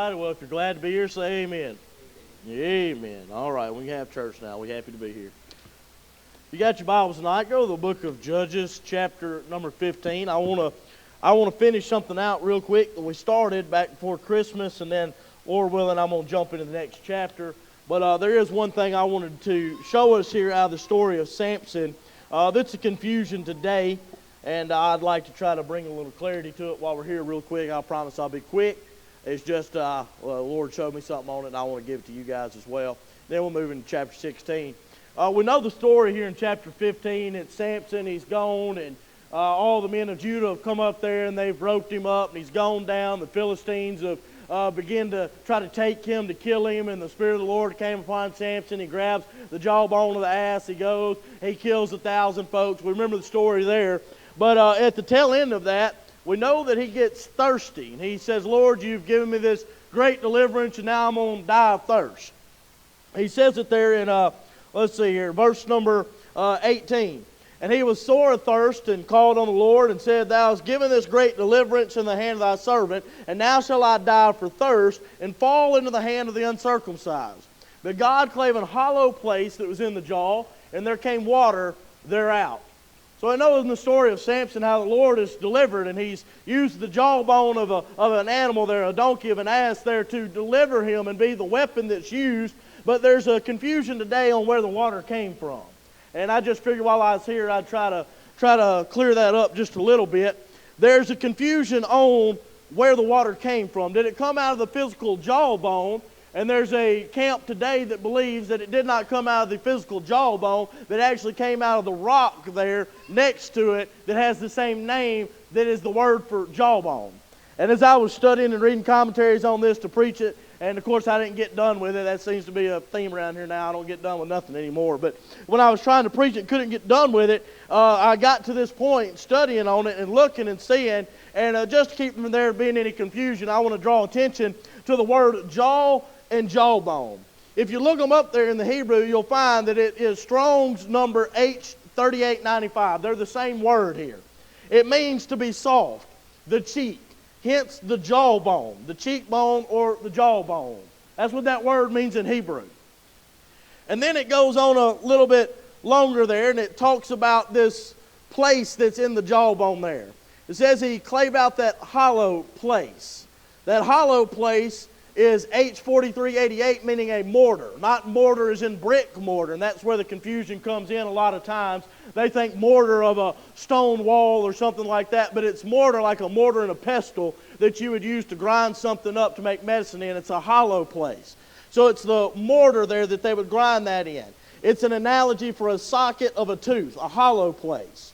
everybody. Well, if you're glad to be here, say amen. Amen. All right, we can have church now. We're happy to be here. You got your Bibles tonight. Go to the book of Judges, chapter number 15. I want to finish something out real quick that we started back before Christmas, and then, Lord willing, I'm going to jump into the next chapter. But there is one thing I wanted to show us here out of the story of Samson. That's a confusion today, and I'd like to try to bring a little clarity to it while we're here real quick. I promise I'll be quick. It's just the Lord showed me something on it, and I want to give it to you guys as well. Then we'll move into chapter 16. We know the story here in chapter 15. It's Samson. He's gone, and all the men of Judah have come up there, and they've roped him up, and he's gone down. The Philistines have begun to try to take him, to kill him, and the Spirit of the Lord came upon Samson. He grabs the jawbone of the ass. He goes. He kills 1,000 folks. We remember the story there. But at the tail end of that, we know that he gets thirsty. And he says, Lord, you've given me this great deliverance, and now I'm going to die of thirst. He says it there in, let's see here, verse number 18. And he was sore athirst and called on the Lord and said, Thou hast given this great deliverance in the hand of thy servant, and now shall I die for thirst and fall into the hand of the uncircumcised. But God clave an hollow place that was in the jaw, and there came water thereout. So I know in the story of Samson how the Lord is delivered, and he's used the jawbone of an animal there, a donkey of an ass there, to deliver him and be the weapon that's used. But there's a confusion today on where the water came from. And I just figured while I was here, I'd try to clear that up just a little bit. There's a confusion on where the water came from. Did it come out of the physical jawbone? And there's a camp today that believes that it did not come out of the physical jawbone, but actually came out of the rock there next to it that has the same name that is the word for jawbone. And as I was studying and reading commentaries on this to preach it, and of course I didn't get done with it. That seems to be a theme around here now. I don't get done with nothing anymore. But when I was trying to preach it, couldn't get done with it, I got to this point studying on it and looking and seeing. And just to keep from there being any confusion, I want to draw attention to the word jaw and jawbone. If you look them up there in the Hebrew, you'll find that it is Strong's number H3895. They're the same word here. It means to be soft, the cheek, hence the jawbone, the cheekbone or the jawbone. That's what that word means in Hebrew. And then it goes on a little bit longer there, and it talks about this place that's in the jawbone there. It says he clave out that hollow place. That hollow place is H4388, meaning a mortar. Not mortar as in brick mortar, and that's where the confusion comes in a lot of times. They think mortar of a stone wall or something like that, but it's mortar like a mortar and a pestle that you would use to grind something up to make medicine in. It's a hollow place. So it's the mortar there that they would grind that in. It's an analogy for a socket of a tooth, a hollow place.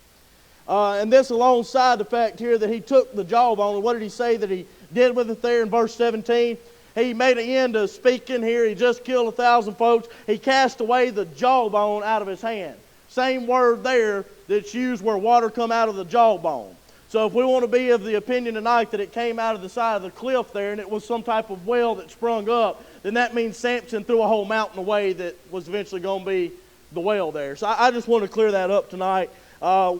And this alongside the fact here that he took the jawbone, and what did he say that he did with it there in verse 17? He made an end of speaking here. He just killed 1,000 folks. He cast away the jawbone out of his hand. Same word there that's used where water come out of the jawbone. So if we want to be of the opinion tonight that it came out of the side of the cliff there and it was some type of well that sprung up, then that means Samson threw a whole mountain away that was eventually going to be the well there. So I just want to clear that up tonight.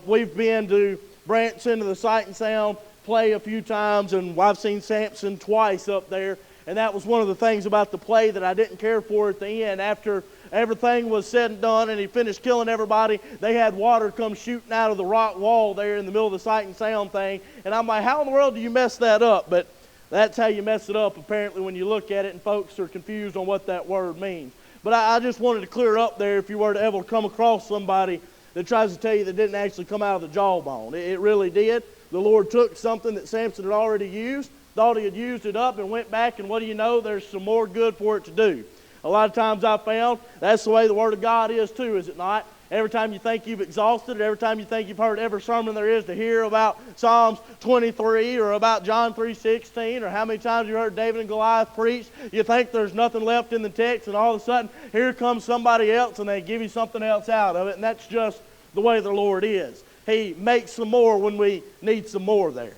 We've been to Branson to the Sight and Sound play a few times, and I've seen Samson twice up there. And that was one of the things about the play that I didn't care for at the end. After everything was said and done and he finished killing everybody, they had water come shooting out of the rock wall there in the middle of the Sight and Sound thing. And I'm like, how in the world do you mess that up? But that's how you mess it up, apparently, when you look at it and folks are confused on what that word means. But I just wanted to clear up there if you were to ever come across somebody that tries to tell you that didn't actually come out of the jawbone. It really did. The Lord took something that Samson had already used, thought he had used it up, and went back, and what do you know? There's some more good for it to do. A lot of times I've found that's the way the Word of God is too, is it not? Every time you think you've exhausted it, every time you think you've heard every sermon there is to hear about Psalms 23 or about John 3:16 or how many times you heard David and Goliath preach, you think there's nothing left in the text, and all of a sudden here comes somebody else and they give you something else out of it, and that's just the way the Lord is. He makes some more when we need some more there.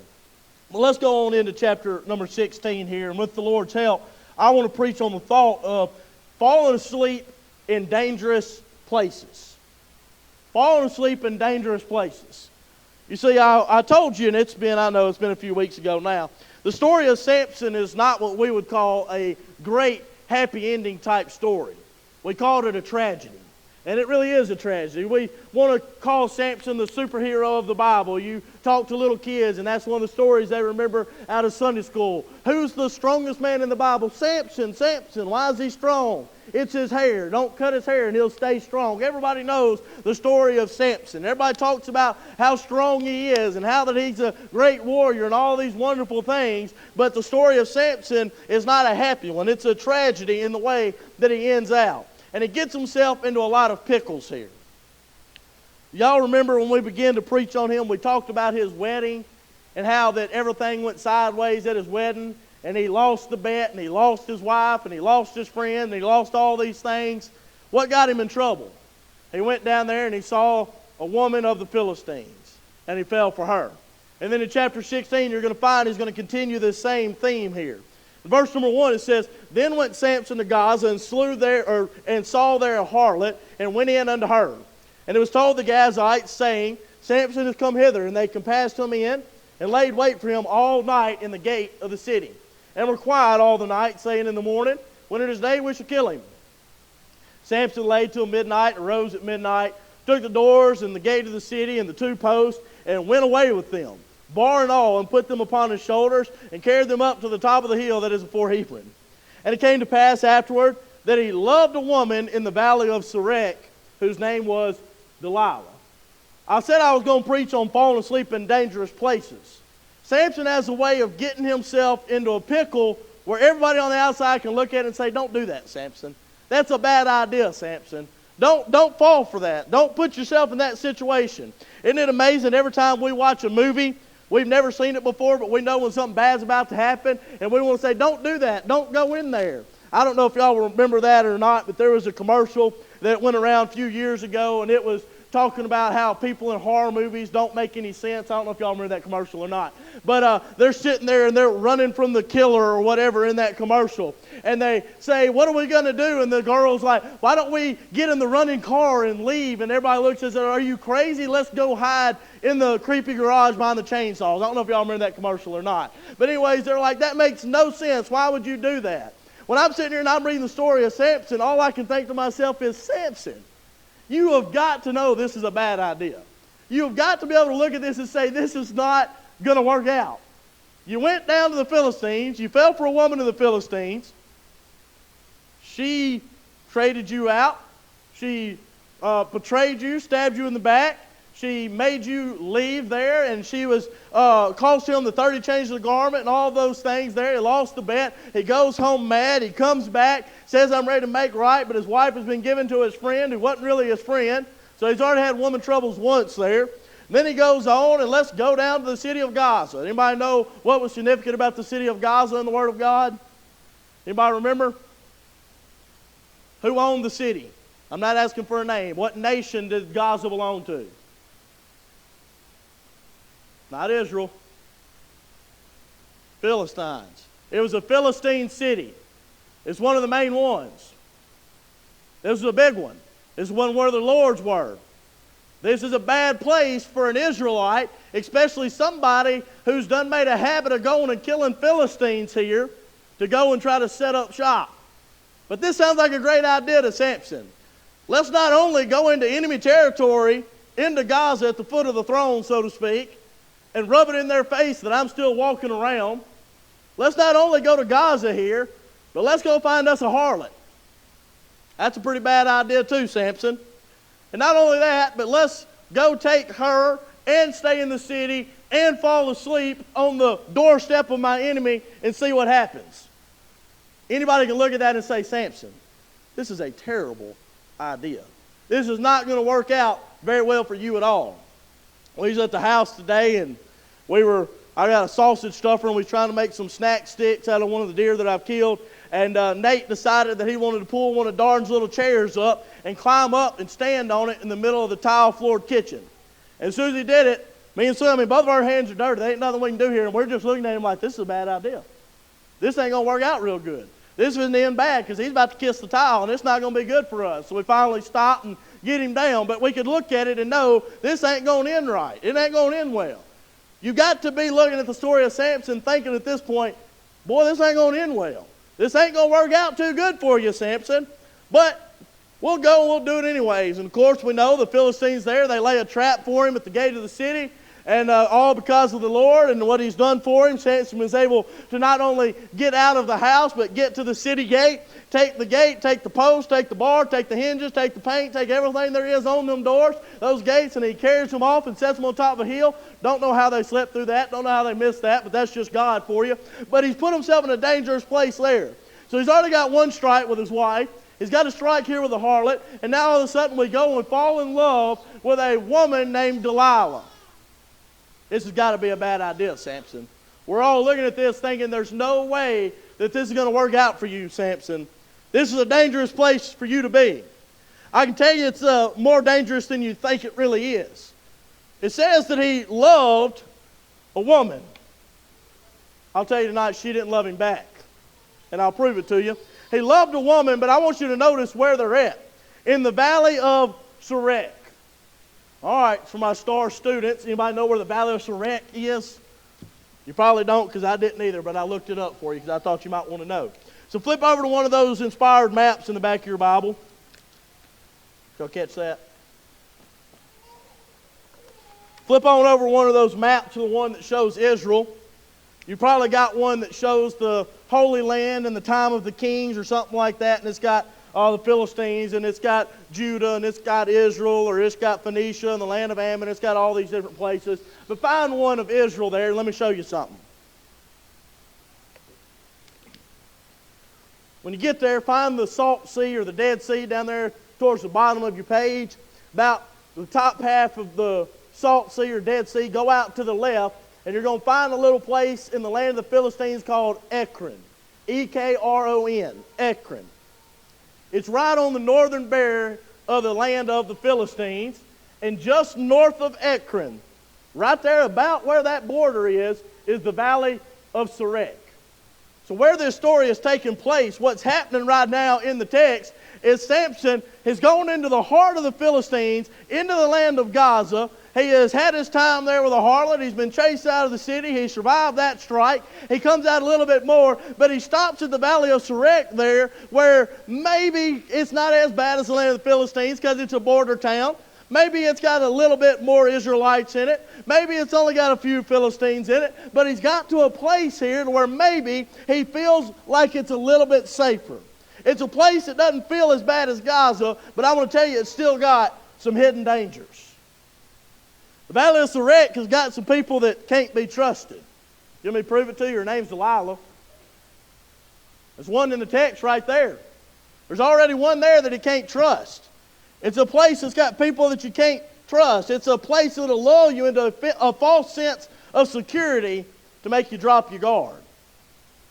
Well, let's go on into chapter number 16 here, and with the Lord's help, I want to preach on the thought of falling asleep in dangerous places. Falling asleep in dangerous places. You see, I told you, and I know it's been a few weeks ago now, The story of Samson is not what we would call a great happy ending type story. We called it a tragedy. And it really is a tragedy. We want to call Samson the superhero of the Bible. You talk to little kids, and that's one of the stories they remember out of Sunday school. Who's the strongest man in the Bible? Samson, Samson. Why is he strong? It's his hair. Don't cut his hair and he'll stay strong. Everybody knows the story of Samson. Everybody talks about how strong he is and how that he's a great warrior and all these wonderful things. But the story of Samson is not a happy one. It's a tragedy in the way that he ends out. And he gets himself into a lot of pickles here. Y'all remember when we began to preach on him, we talked about his wedding and how that everything went sideways at his wedding. And he lost the bet, and he lost his wife, and he lost his friend, and he lost all these things. What got him in trouble? He went down there and he saw a woman of the Philistines, and he fell for her. And then in chapter 16, you're going to find he's going to continue this same theme here. In verse number 1, it says, Then went Samson to Gaza and saw there a harlot, and went in unto her. And it was told the Gazites, saying, Samson is come hither. And they compassed him in, and laid wait for him all night in the gate of the city. And were quiet all the night, saying, In the morning, when it is day, we shall kill him. Samson lay till midnight, arose at midnight, took the doors and the gate of the city and the 2 posts, and went away with them, bar and all, and put them upon his shoulders, and carried them up to the top of the hill that is before Hebron. And it came to pass afterward that he loved a woman in the valley of Sorek, whose name was Delilah. I said I was going to preach on falling asleep in dangerous places. Samson has a way of getting himself into a pickle where everybody on the outside can look at it and say, Don't do that, Samson. That's a bad idea, Samson. Don't fall for that. Don't put yourself in that situation. Isn't it amazing every time we watch a movie, we've never seen it before, but we know when something bad's about to happen, and we want to say, Don't do that. Don't go in there. I don't know if y'all remember that or not, but there was a commercial that went around a few years ago, and it was talking about how people in horror movies don't make any sense. I don't know if y'all remember that commercial or not. But they're sitting there and they're running from the killer or whatever in that commercial. And they say, What are we going to do? And the girl's like, Why don't we get in the running car and leave? And everybody looks and says, Are you crazy? Let's go hide in the creepy garage behind the chainsaws. I don't know if y'all remember that commercial or not. But anyways, they're like, That makes no sense. Why would you do that? When I'm sitting here and I'm reading the story of Samson, all I can think to myself is, Samson, you have got to know this is a bad idea. You have got to be able to look at this and say, This is not going to work out. You went down to the Philistines. You fell for a woman of the Philistines. She traded you out. She betrayed you, stabbed you in the back. She made you leave there, and she was cost him the 30 changes of the garment and all those things there. He lost the bet. He goes home mad. He comes back, says, I'm ready to make right, but his wife has been given to his friend who wasn't really his friend. So he's already had woman troubles once there. And then he goes on, and let's go down to the city of Gaza. Anybody know what was significant about the city of Gaza in the Word of God? Anybody remember? Who owned the city? I'm not asking for a name. What nation did Gaza belong to? Not Israel. Philistines. It was a Philistine city. It's one of the main ones. This is a big one. This is one where the lords were. This is a bad place for an Israelite, especially somebody who's done made a habit of going and killing Philistines here to go and try to set up shop. But this sounds like a great idea to Samson. Let's not only go into enemy territory, into Gaza at the foot of the throne, so to speak, and rub it in their face that I'm still walking around. Let's not only go to Gaza here, but let's go find us a harlot. That's a pretty bad idea too, Samson. And not only that, but let's go take her and stay in the city and fall asleep on the doorstep of my enemy and see what happens. Anybody can look at that and say, Samson, this is a terrible idea. This is not going to work out very well for you at all. We was at the house today, and I got a sausage stuffer, and we was trying to make some snack sticks out of one of the deer that I've killed. And Nate decided that he wanted to pull one of Darn's little chairs up and climb up and stand on it in the middle of the tile-floored kitchen. And as soon as he did it, me and Sammy, both of our hands are dirty. There ain't nothing we can do here. And we're just looking at him like, this is a bad idea. This ain't going to work out real good. This is the end bad because he's about to kiss the tile, and it's not going to be good for us. So we finally stopped and get him down. But we could look at it and know this ain't going to end right. It ain't going to end well. You've got to be looking at the story of Samson thinking at this point, boy, this ain't going to end well. This ain't going to work out too good for you, Samson. But we'll go and we'll do it anyways. And of course we know the Philistines there, they lay a trap for him at the gate of the city. And all because of the Lord and what he's done for him, Samson was able to not only get out of the house, but get to the city gate, take the post, take the bar, take the hinges, take the paint, take everything there is on them doors, those gates, and he carries them off and sets them on top of a hill. Don't know how they slept through that, don't know how they missed that, but that's just God for you. But he's put himself in a dangerous place there. So he's already got one strike with his wife. He's got a strike here with a harlot, and now all of a sudden we go and fall in love with a woman named Delilah. This has got to be a bad idea, Samson. We're all looking at this thinking there's no way that this is going to work out for you, Samson. This is a dangerous place for you to be. I can tell you it's more dangerous than you think it really is. It says that he loved a woman. I'll tell you tonight, she didn't love him back. And I'll prove it to you. He loved a woman, but I want you to notice where they're at. In the valley of Sorek. All right, for my star students, anybody know where the Valley of Sorek is? You probably don't because I didn't either, but I looked it up for you because I thought you might want to know. So flip over to one of those inspired maps in the back of your Bible. Y'all catch that? Flip on over one of those maps to the one that shows Israel. You probably got one that shows the Holy Land in the time of the kings or something like that, and it's got all the Philistines, and it's got Judah, and it's got Israel, or it's got Phoenicia and the land of Ammon. It's got all these different places. But find one of Israel there, and let me show you something. When you get there, find the Salt Sea or the Dead Sea down there towards the bottom of your page. About the top half of the Salt Sea or Dead Sea, go out to the left, and you're going to find a little place in the land of the Philistines called Ekron. E-K-R-O-N, Ekron. It's right on the northern border of the land of the Philistines. And just north of Ekron, right there about where that border is the Valley of Sorek. So where this story is taking place, what's happening right now in the text is Samson has gone into the heart of the Philistines, into the land of Gaza. He has had his time there with a harlot. He's been chased out of the city. He survived that strike. He comes out a little bit more, but he stops at the Valley of Sorek there, where maybe it's not as bad as the land of the Philistines because it's a border town. Maybe it's got a little bit more Israelites in it. Maybe it's only got a few Philistines in it. But he's got to a place here where maybe he feels like it's a little bit safer. It's a place that doesn't feel as bad as Gaza, but I want to tell you it's still got some hidden dangers. The Valley of Sorek has got some people that can't be trusted. Let me prove it to you. Her name's Delilah. There's one in the text right there. There's already one there that he can't trust. It's a place that's got people that you can't trust. It's a place that will lull you into a false sense of security to make you drop your guard.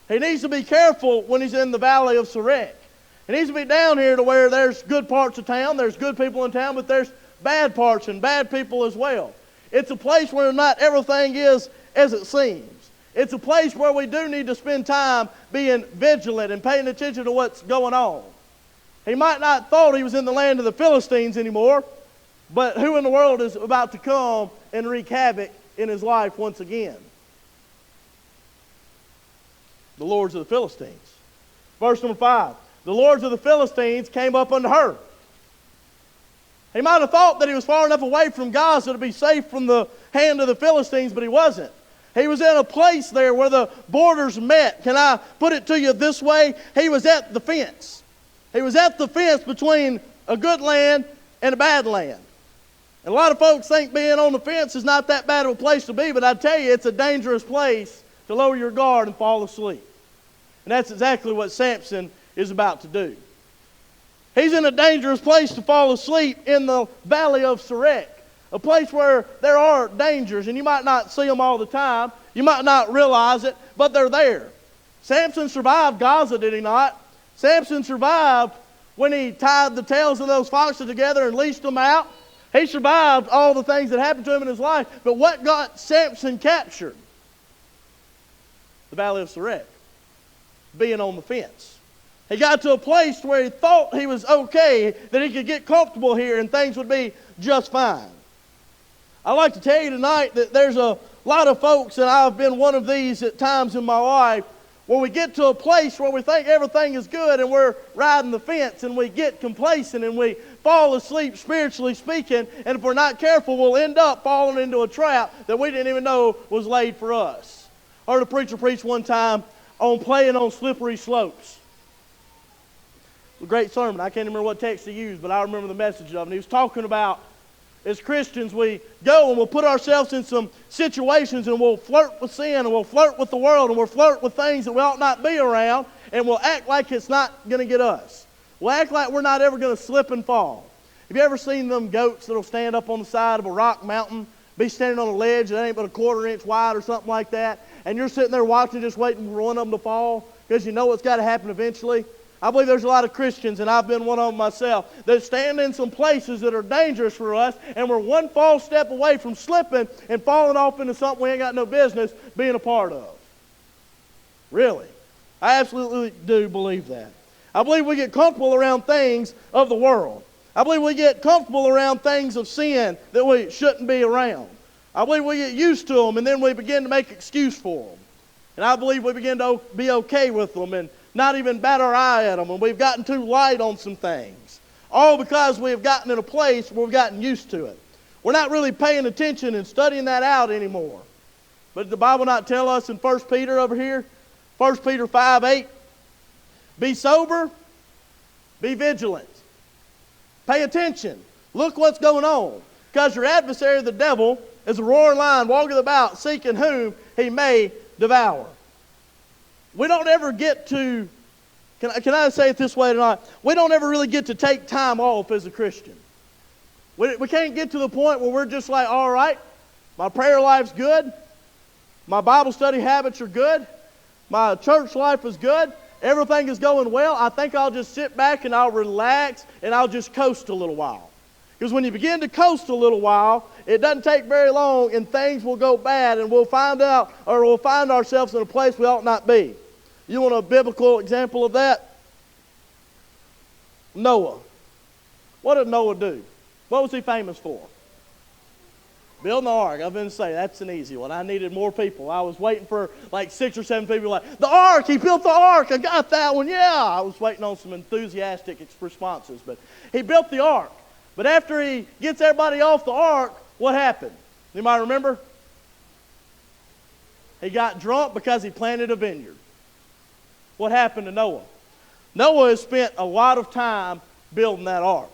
He needs to be careful when he's in the Valley of Sorek. He needs to be down here to where there's good parts of town, there's good people in town, but there's bad parts and bad people as well. It's a place where not everything is as it seems. It's a place where we do need to spend time being vigilant and paying attention to what's going on. He might not thought he was in the land of the Philistines anymore, but who in the world is about to come and wreak havoc in his life once again? The lords of the Philistines. Verse number 5. The lords of the Philistines came up unto her. He might have thought that he was far enough away from Gaza to be safe from the hand of the Philistines, but he wasn't. He was in a place there where the borders met. Can I put it to you this way? He was at the fence. He was at the fence between a good land and a bad land. And a lot of folks think being on the fence is not that bad of a place to be, but I tell you, it's a dangerous place to lower your guard and fall asleep. And that's exactly what Samson is about to do. He's in a dangerous place to fall asleep in the Valley of Sorek, a place where there are dangers, and you might not see them all the time. You might not realize it, but they're there. Samson survived Gaza, did he not? Samson survived when he tied the tails of those foxes together and leashed them out. He survived all the things that happened to him in his life. But what got Samson captured? The Valley of Sorek. Being on the fence. He got to a place where he thought he was okay, that he could get comfortable here and things would be just fine. I'd like to tell you tonight that there's a lot of folks, and I've been one of these at times in my life, where we get to a place where we think everything is good and we're riding the fence and we get complacent and we fall asleep spiritually speaking, and if we're not careful, we'll end up falling into a trap that we didn't even know was laid for us. I heard a preacher preach one time on playing on slippery slopes. A great sermon. I can't remember what text he used, but I remember the message of it. He was talking about, as Christians, we go and we'll put ourselves in some situations and we'll flirt with sin and we'll flirt with the world and we'll flirt with things that we ought not be around, and we'll act like it's not going to get us. We'll act like we're not ever going to slip and fall. Have you ever seen them goats that'll stand up on the side of a rock mountain, be standing on a ledge that ain't but a 1/4 inch wide or something like that, and you're sitting there watching, just waiting for one of them to fall because you know it's got to happen eventually? I believe there's a lot of Christians, and I've been one of them myself, that stand in some places that are dangerous for us, and we're one false step away from slipping and falling off into something we ain't got no business being a part of. Really. I absolutely do believe that. I believe we get comfortable around things of the world. I believe we get comfortable around things of sin that we shouldn't be around. I believe we get used to them, and then we begin to make excuse for them. And I believe we begin to be okay with them and not even bat our eye at them, and we've gotten too light on some things. All because we've gotten in a place where we've gotten used to it. We're not really paying attention and studying that out anymore. But did the Bible not tell us in 1 Peter over here? 1 Peter 5:8, be sober, be vigilant. Pay attention. Look what's going on. Because your adversary, the devil, is a roaring lion walking about, seeking whom he may devour. We don't ever get to, can I say it this way tonight? We don't ever really get to take time off as a Christian. We can't get to the point where we're just like, all right, my prayer life's good, my Bible study habits are good, my church life is good, everything is going well. I think I'll just sit back and I'll relax and I'll just coast a little while. Because when you begin to coast a little while, it doesn't take very long and things will go bad, and we'll find out, or we'll find ourselves in a place we ought not be. You want a biblical example of that? Noah. What did Noah do? What was he famous for? Building the ark. I've been saying that's an easy one. I needed more people. I was waiting for like 6 or 7 people like, the ark, he built the ark. I got that one. Yeah. I was waiting on some enthusiastic responses, but he built the ark. But after he gets everybody off the ark, what happened? Anybody remember? He got drunk because he planted a vineyard. What happened to Noah? Noah has spent a lot of time building that ark.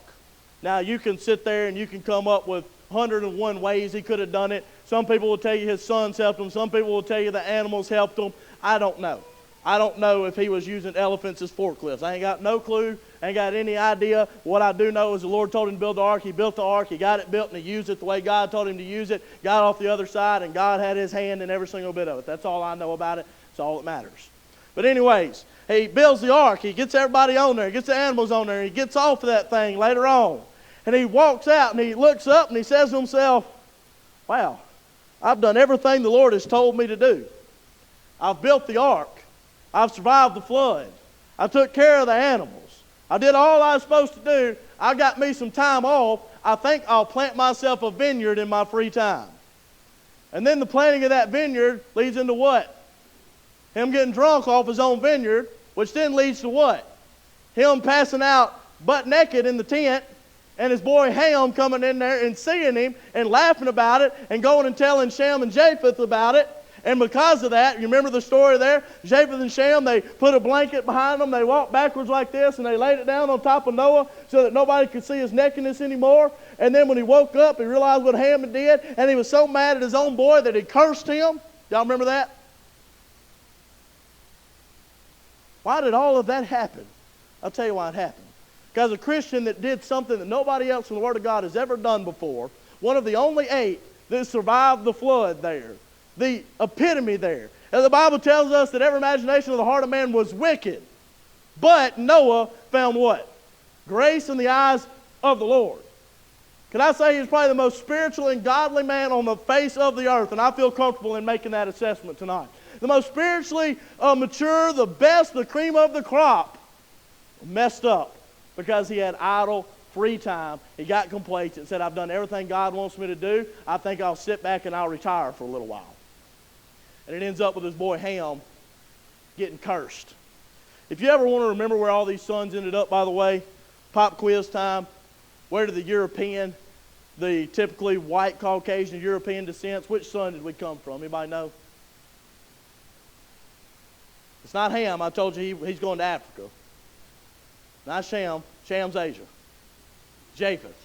Now, you can sit there and you can come up with 101 ways he could have done it. Some people will tell you his sons helped him. Some people will tell you the animals helped him. I don't know. I don't know if he was using elephants as forklifts. I ain't got no clue. I ain't got any idea. What I do know is the Lord told him to build the ark. He built the ark. He got it built and he used it the way God told him to use it. Got off the other side and God had his hand in every single bit of it. That's all I know about it. It's all that matters. But anyways, he builds the ark. He gets everybody on there. He gets the animals on there. He gets off of that thing later on. And he walks out and he looks up and he says to himself, wow, I've done everything the Lord has told me to do. I've built the ark. I've survived the flood. I took care of the animals. I did all I was supposed to do. I got me some time off. I think I'll plant myself a vineyard in my free time. And then the planting of that vineyard leads into what? Him getting drunk off his own vineyard, which then leads to what? Him passing out butt naked in the tent, and his boy Ham coming in there and seeing him and laughing about it and going and telling Shem and Japheth about it. And because of that, you remember the story there? Japheth and Shem, they put a blanket behind them. They walked backwards like this, and they laid it down on top of Noah so that nobody could see his nakedness anymore. And then when he woke up, he realized what Ham had did, and he was so mad at his own boy that he cursed him. Y'all remember that? Why did all of that happen? I'll tell you why it happened. Because a Christian that did something that nobody else in the Word of God has ever done before, one of the only 8 that survived the flood there, the epitome there. And the Bible tells us that every imagination of the heart of man was wicked. But Noah found what? Grace in the eyes of the Lord. Can I say he's probably the most spiritual and godly man on the face of the earth? And I feel comfortable in making that assessment tonight. The most spiritually mature, the best, the cream of the crop, messed up because he had idle, free time. He got complacent and said, I've done everything God wants me to do. I think I'll sit back and I'll retire for a little while. And it ends up with his boy Ham getting cursed. If you ever want to remember where all these sons ended up, by the way, pop quiz time. Where did the typically white Caucasian European descents, which son did we come from? Anybody know? It's not Ham. I told you he's going to Africa. Not Shem. Shem's Asia. Japheth.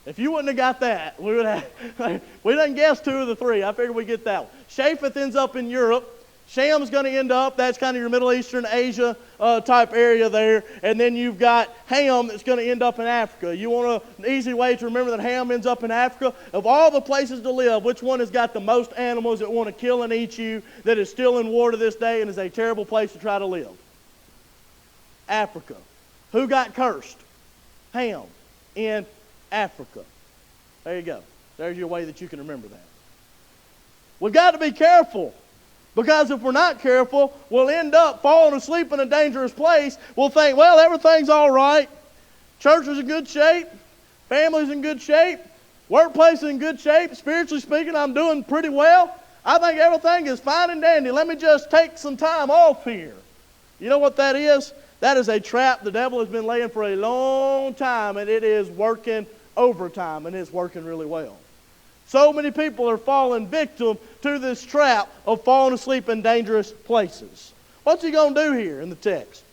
If you wouldn't have got that, we didn't guess two of the three. I figured we'd get that one. Japheth ends up in Europe. Shem's going to end up, that's kind of your Middle Eastern, Asia type area there. And then you've got Ham that's going to end up in Africa. You want an easy way to remember that Ham ends up in Africa? Of all the places to live, which one has got the most animals that want to kill and eat you, that is still in war to this day and is a terrible place to try to live? Africa. Who got cursed? Ham in Africa. There you go. There's your way that you can remember that. We've got to be careful. Because if we're not careful, we'll end up falling asleep in a dangerous place. We'll think, well, everything's all right. Church is in good shape. Family's in good shape. Workplace is in good shape. Spiritually speaking, I'm doing pretty well. I think everything is fine and dandy. Let me just take some time off here. You know what that is? That is a trap the devil has been laying for a long time, and it is working overtime, and it's working really well. So many people are falling victim to this trap of falling asleep in dangerous places. What's he going to do here in the text?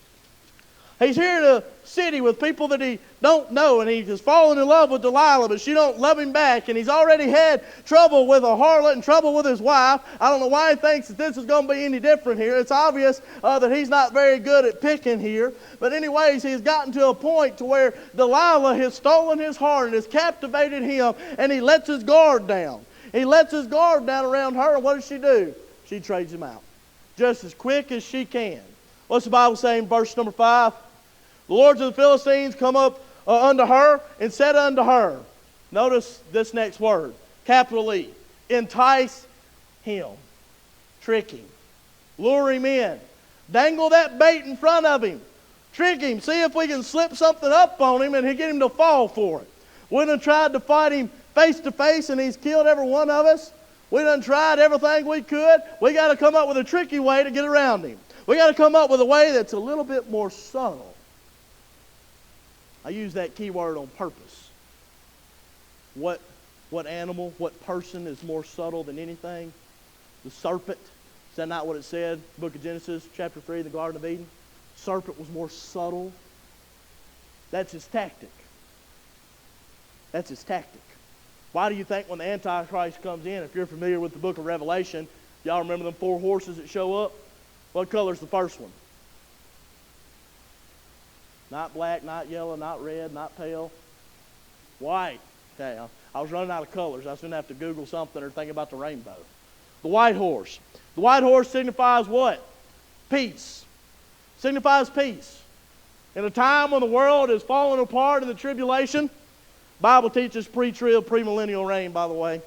He's here in a city with people that he don't know, and he has fallen in love with Delilah, but she don't love him back, and he's already had trouble with a harlot and trouble with his wife. I don't know why he thinks that this is going to be any different here. It's obvious that he's not very good at picking here. But anyways, he's gotten to a point to where Delilah has stolen his heart and has captivated him, and he lets his guard down. He lets his guard down around her, and what does she do? She trades him out just as quick as she can. What's the Bible say in verse number 5? The lords of the Philistines come up unto her and said unto her, notice this next word, capital E, entice him, trick him, lure him in, dangle that bait in front of him, trick him, see if we can slip something up on him and get him to fall for it. We done tried to fight him face to face and he's killed every one of us. We done tried everything we could. We got to come up with a tricky way to get around him. We got to come up with a way that's a little bit more subtle. I use that key word on purpose. What animal, what person is more subtle than anything? The serpent. Is that not what it said? Book of Genesis, chapter 3, the Garden of Eden. Serpent was more subtle. That's his tactic. That's his tactic. Why do you think when the Antichrist comes in, if you're familiar with the book of Revelation, y'all remember them 4 horses that show up? What color is the first one? Not black, not yellow, not red, not pale. White. Okay, I was running out of colors. I was going to have to Google something or think about the rainbow. The white horse. The white horse signifies what? Peace. Signifies peace. In a time when the world is falling apart in the tribulation, Bible teaches pre-trib, premillennial reign, by the way.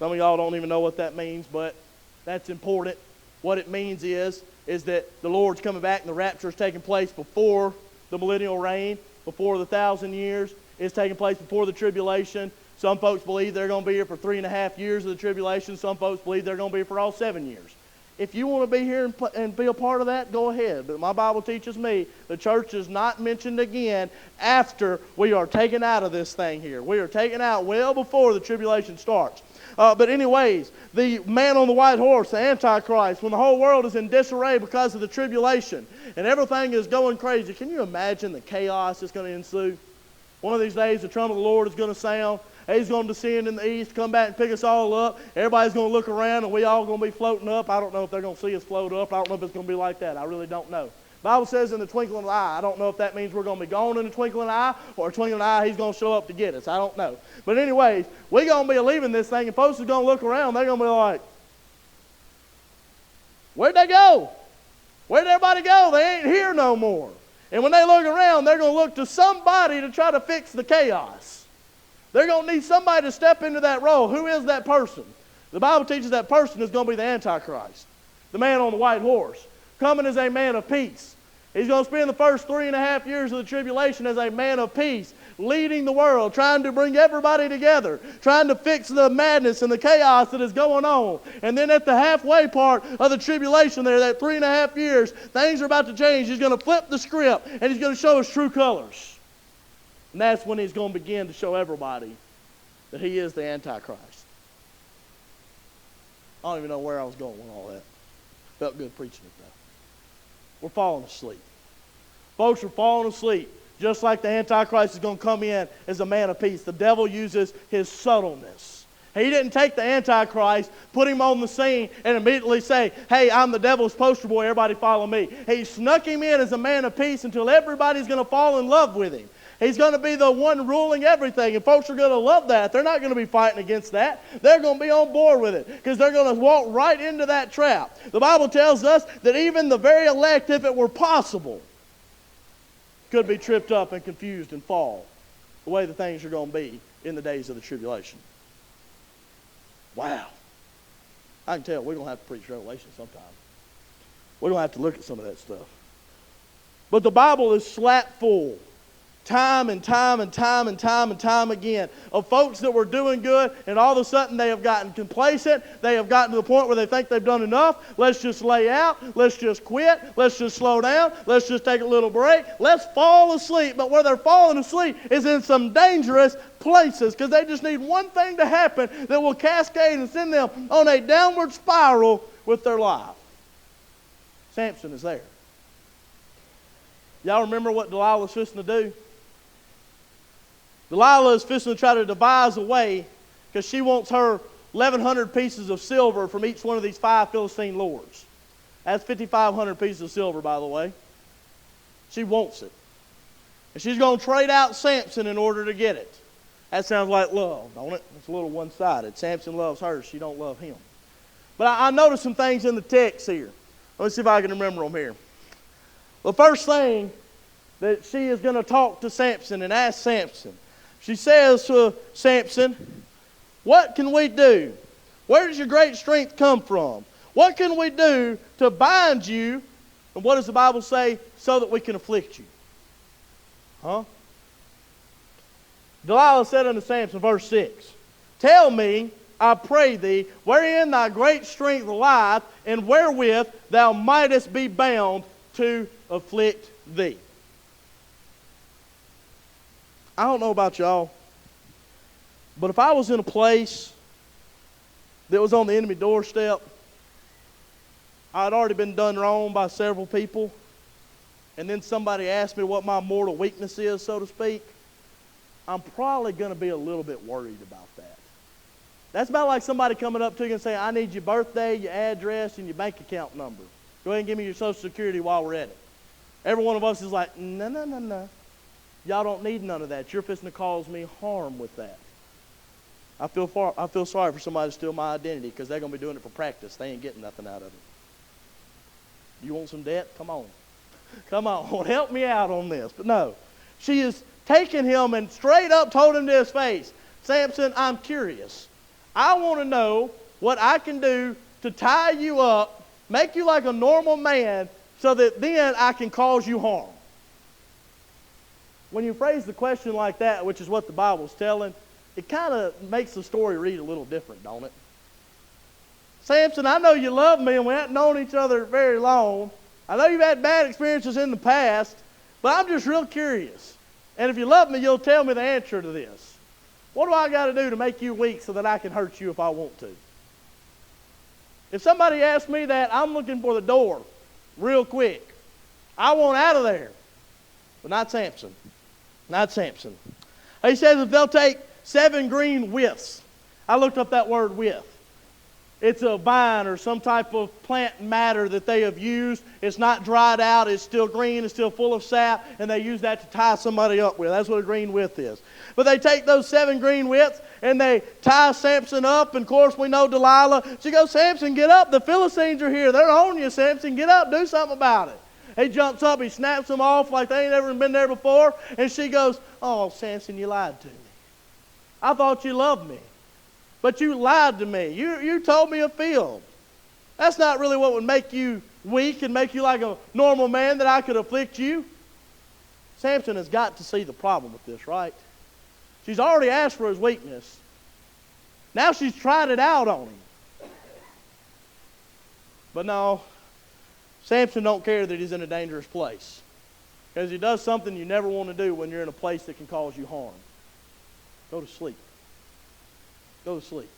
Some of y'all don't even know what that means, but that's important. What it means is that the Lord's coming back and the rapture is taking place before the millennial reign, before the 1,000 years. It's taking place before the tribulation. Some folks believe they're going to be here for 3.5 years of the tribulation. Some folks believe they're going to be here for all 7 years. If you want to be here and be a part of that, go ahead. But my Bible teaches me the church is not mentioned again after we are taken out of this thing here. We are taken out well before the tribulation starts. But anyways, the man on the white horse, the Antichrist, when the whole world is in disarray because of the tribulation and everything is going crazy, can you imagine the chaos that's going to ensue? One of these days, the trumpet of the Lord is going to sound. He's going to descend in the east, come back and pick us all up. Everybody's going to look around, and we all going to be floating up. I don't know if they're going to see us float up. I don't know if it's going to be like that. I really don't know. The Bible says in the twinkling of an eye. I don't know if that means we're going to be gone in the twinkling of an eye, or a twinkling of an eye, he's going to show up to get us. I don't know. But anyways, we're going to be leaving this thing, and folks are going to look around. They're going to be like, where'd they go? Where'd everybody go? They ain't here no more. And when they look around, they're going to look to somebody to try to fix the chaos. They're going to need somebody to step into that role. Who is that person? The Bible teaches that person is going to be the Antichrist, the man on the white horse, coming as a man of peace. He's going to spend the first 3.5 years of the tribulation as a man of peace, leading the world, trying to bring everybody together, trying to fix the madness and the chaos that is going on. And then at the halfway part of the tribulation there, that 3.5 years, things are about to change. He's going to flip the script, and he's going to show us true colors. And that's when he's going to begin to show everybody that he is the Antichrist. I don't even know where I was going with all that. Felt good preaching it, though. We're falling asleep. Folks are falling asleep, just like the Antichrist is going to come in as a man of peace. The devil uses his subtleness. He didn't take the Antichrist, put him on the scene, and immediately say, hey, I'm the devil's poster boy, everybody follow me. He snuck him in as a man of peace until everybody's going to fall in love with him. He's going to be the one ruling everything, and folks are going to love that. They're not going to be fighting against that. They're going to be on board with it because they're going to walk right into that trap. The Bible tells us that even the very elect, if it were possible, could be tripped up and confused and fall the way the things are going to be in the days of the tribulation. Wow. I can tell we're going to have to preach Revelation sometime. We're going to have to look at some of that stuff. But the Bible is slap full, time and time and time and time and time again, of folks that were doing good, and all of a sudden they have gotten complacent. They have gotten to the point where they think they've done enough. Let's just lay out. Let's just quit. Let's just slow down. Let's just take a little break. Let's fall asleep. But where they're falling asleep is in some dangerous places, because they just need one thing to happen that will cascade and send them on a downward spiral with their life. Samson is there. Y'all remember what Delilah's fixing to do? Delilah is fixing to try to devise a way, because she wants her 1,100 pieces of silver from each one of these 5 Philistine lords. That's 5,500 pieces of silver, by the way. She wants it. And she's going to trade out Samson in order to get it. That sounds like love, don't it? It's a little one-sided. Samson loves her, she don't love him. But I noticed some things in the text here. Let me see if I can remember them here. The first thing that she is going to talk to Samson and ask Samson, she says to Samson, what can we do? Where does your great strength come from? What can we do to bind you? And what does the Bible say? So that we can afflict you. Huh? Delilah said unto Samson, verse 6, tell me, I pray thee, wherein thy great strength lieth, and wherewith thou mightest be bound to afflict thee. I don't know about y'all, but if I was in a place that was on the enemy doorstep, I'd already been done wrong by several people, and then somebody asked me what my mortal weakness is, so to speak, I'm probably going to be a little bit worried about that. That's about like somebody coming up to you and saying, I need your birthday, your address, and your bank account number. Go ahead and give me your Social Security while we're at it. Every one of us is like, no. Y'all don't need none of that. You're fixing to cause me harm with that. I feel sorry for somebody to steal my identity, because they're going to be doing it for practice. They ain't getting nothing out of it. You want some debt? Come on. Come on. Help me out on this. But no. She is taking him and straight up told him to his face, Samson, I'm curious. I want to know what I can do to tie you up, make you like a normal man, so that then I can cause you harm. When you phrase the question like that, which is what the Bible's telling, it kind of makes the story read a little different, don't it? Samson, I know you love me, and we haven't known each other very long. I know you've had bad experiences in the past, but I'm just real curious. And if you love me, you'll tell me the answer to this. What do I got to do to make you weak so that I can hurt you if I want to? If somebody asks me that, I'm looking for the door real quick. I want out of there. But not Samson. Not Samson. He says if they'll take 7 green withs. I looked up that word with. It's a vine or some type of plant matter that they have used. It's not dried out. It's still green. It's still full of sap. And they use that to tie somebody up with. That's what a green with is. But they take those 7 green withs and they tie Samson up. And of course we know Delilah. She goes, Samson, get up. The Philistines are here. They're on you, Samson. Get up. Do something about it. He jumps up, he snaps them off like they ain't ever been there before. And she goes, oh, Samson, you lied to me. I thought you loved me. But you lied to me. You told me a field. That's not really what would make you weak and make you like a normal man that I could afflict you? Samson has got to see the problem with this, right? She's already asked for his weakness. Now she's tried it out on him. But no, Samson don't care that he's in a dangerous place. Because he does something you never want to do when you're in a place that can cause you harm. Go to sleep. Go to sleep.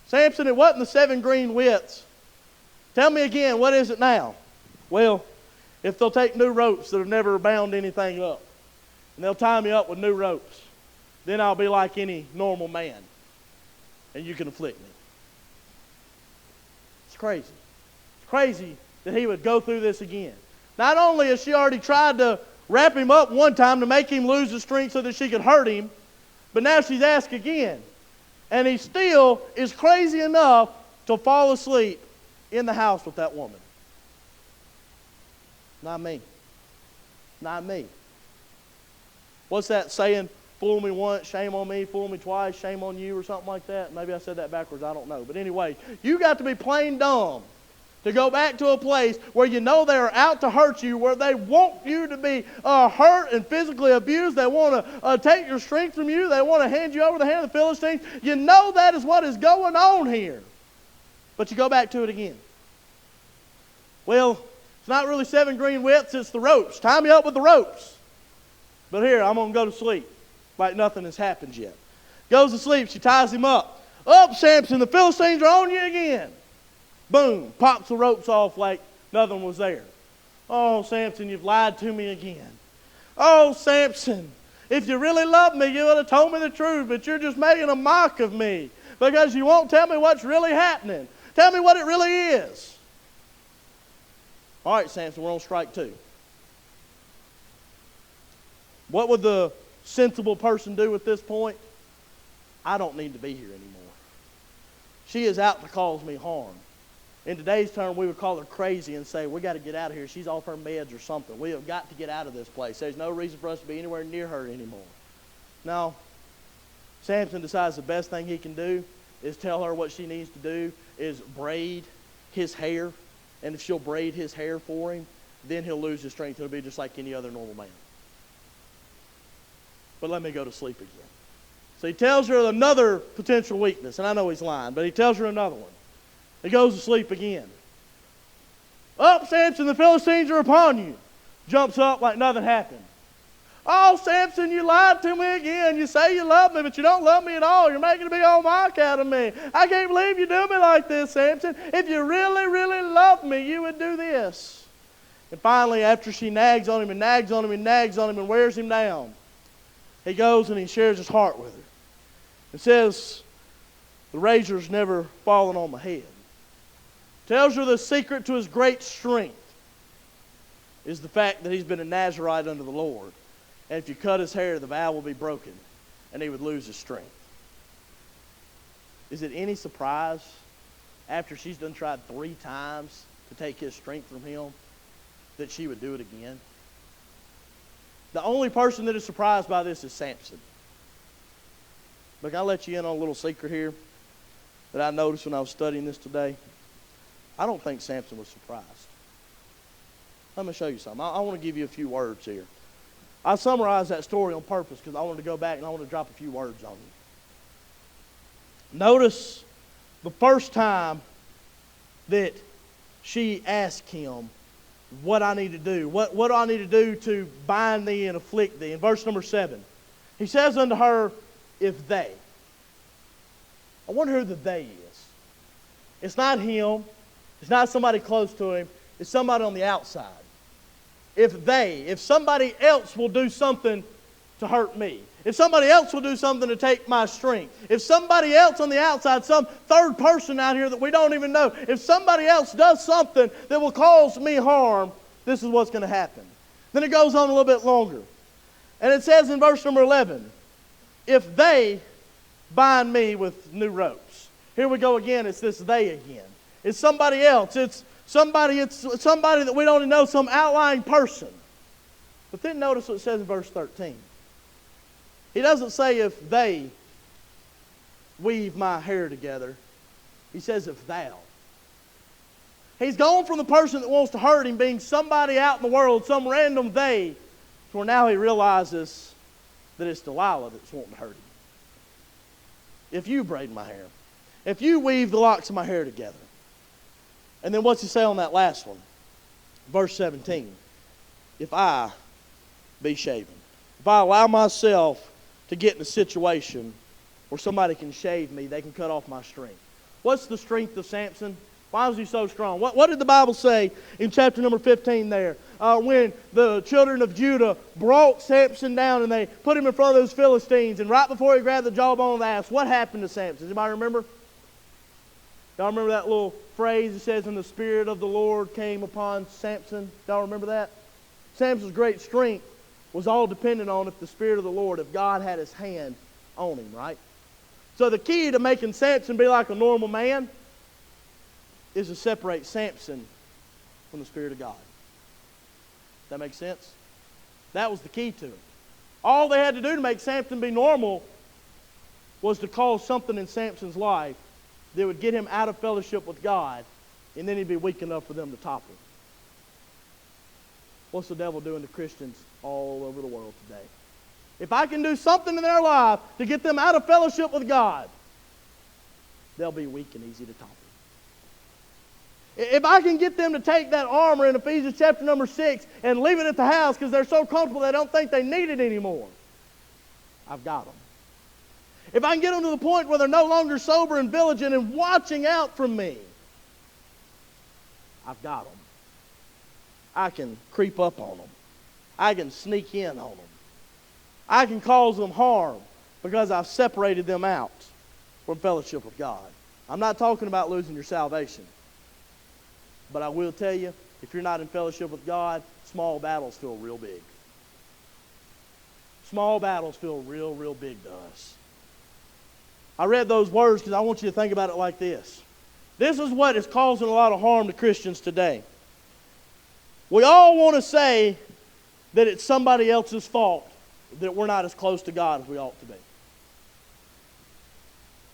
Samson, it wasn't the 7 green withs. Tell me again, what is it now? Well, if they'll take new ropes that have never bound anything up, and they'll tie me up with new ropes, then I'll be like any normal man, and you can afflict me. It's crazy. It's crazy that he would go through this again. Not only has she already tried to wrap him up one time to make him lose his strength so that she could hurt him, but now she's asked again. And he still is crazy enough to fall asleep in the house with that woman. Not me. Not me. What's that saying? Fool me once, shame on me. Fool me twice, shame on you, or something like that. Maybe I said that backwards, I don't know. But anyway, you got to be plain dumb to go back to a place where you know they are out to hurt you, where they want you to be hurt and physically abused. They want to take your strength from you. They want to hand you over the hand of the Philistines. You know that is what is going on here. But you go back to it again. Well, it's not really 7 green withs, it's the ropes. Tie me up with the ropes. But here, I'm going to go to sleep like nothing has happened yet. Goes to sleep, she ties him up. Up, Samson, the Philistines are on you again. Boom, pops the ropes off like nothing was there. Oh, Samson, you've lied to me again. Oh, Samson, if you really loved me, you would have told me the truth, but you're just making a mock of me because you won't tell me what's really happening. Tell me what it really is. All right, Samson, we're on strike 2. What would the sensible person do at this point? I don't need to be here anymore. She is out to cause me harm. In today's term, we would call her crazy and say, we got to get out of here. She's off her meds or something. We have got to get out of this place. There's no reason for us to be anywhere near her anymore. Now, Samson decides the best thing he can do is tell her what she needs to do is braid his hair. And if she'll braid his hair for him, then he'll lose his strength. He'll be just like any other normal man. But let me go to sleep again. So he tells her another potential weakness. And I know he's lying, but he tells her another one. He goes to sleep again. Up, Samson, the Philistines are upon you. Jumps up like nothing happened. Oh, Samson, you lied to me again. You say you love me, but you don't love me at all. You're making a big old mock out of me. I can't believe you do me like this, Samson. If you really, really loved me, you would do this. And finally, after she nags on him and nags on him and nags on him and wears him down, he goes and he shares his heart with her. It says, the razor's never fallen on my head. Tells her the secret to his great strength is the fact that he's been a Nazirite unto the Lord. And if you cut his hair, the vow will be broken, and he would lose his strength. Is it any surprise, after she's done tried 3 times to take his strength from him, that she would do it again? The only person that is surprised by this is Samson. But can I let you in on a little secret here that I noticed when I was studying this today? I don't think Samson was surprised. Let me show you something. I want to give you a few words here. I summarized that story on purpose because I wanted to go back and I want to drop a few words on you. Notice the first time that she asked him what I need to do. What do I need to do to bind thee and afflict thee? In verse number 7, he says unto her, if they. I wonder who the they is. It's not him. It's not somebody close to him. It's somebody on the outside. If somebody else will do something to hurt me, if somebody else will do something to take my strength, if somebody else on the outside, some third person out here that we don't even know, if somebody else does something that will cause me harm, this is what's going to happen. Then it goes on a little bit longer. And it says in verse number 11, if they bind me with new ropes. Here we go again. It's this they again. It's somebody else. It's somebody that we don't even know, some outlying person. But then notice what it says in verse 13. He doesn't say if they weave my hair together. He says if thou. He's gone from the person that wants to hurt him being somebody out in the world, some random they, to where now he realizes that it's Delilah that's wanting to hurt him. If you braid my hair, if you weave the locks of my hair together. And then what's he say on that last one? Verse 17. If I be shaven. If I allow myself to get in a situation where somebody can shave me, they can cut off my strength. What's the strength of Samson? Why was he so strong? What did the Bible say in chapter number 15 there? When the children of Judah brought Samson down and they put him in front of those Philistines, and right before he grabbed the jawbone of the ass, what happened to Samson? Does anybody remember? Y'all remember that little phrase that says, and the Spirit of the Lord came upon Samson? Y'all remember that? Samson's great strength was all dependent on if the Spirit of the Lord, if God had His hand on him, right? So the key to making Samson be like a normal man is to separate Samson from the Spirit of God. That makes sense? That was the key to it. All they had to do to make Samson be normal was to cause something in Samson's life that would get him out of fellowship with God, and then he'd be weak enough for them to topple. What's the devil doing to Christians all over the world today? If I can do something in their life to get them out of fellowship with God, they'll be weak and easy to topple. If I can get them to take that armor in Ephesians chapter number 6 and leave it at the house because they're so comfortable they don't think they need it anymore, I've got them. If I can get them to the point where they're no longer sober and vigilant and watching out for me, I've got them. I can creep up on them. I can sneak in on them. I can cause them harm because I've separated them out from fellowship with God. I'm not talking about losing your salvation. But I will tell you, if you're not in fellowship with God, small battles feel real big. Small battles feel real, real big to us. I read those words because I want you to think about it like this. This is what is causing a lot of harm to Christians today. We all want to say that it's somebody else's fault that we're not as close to God as we ought to be.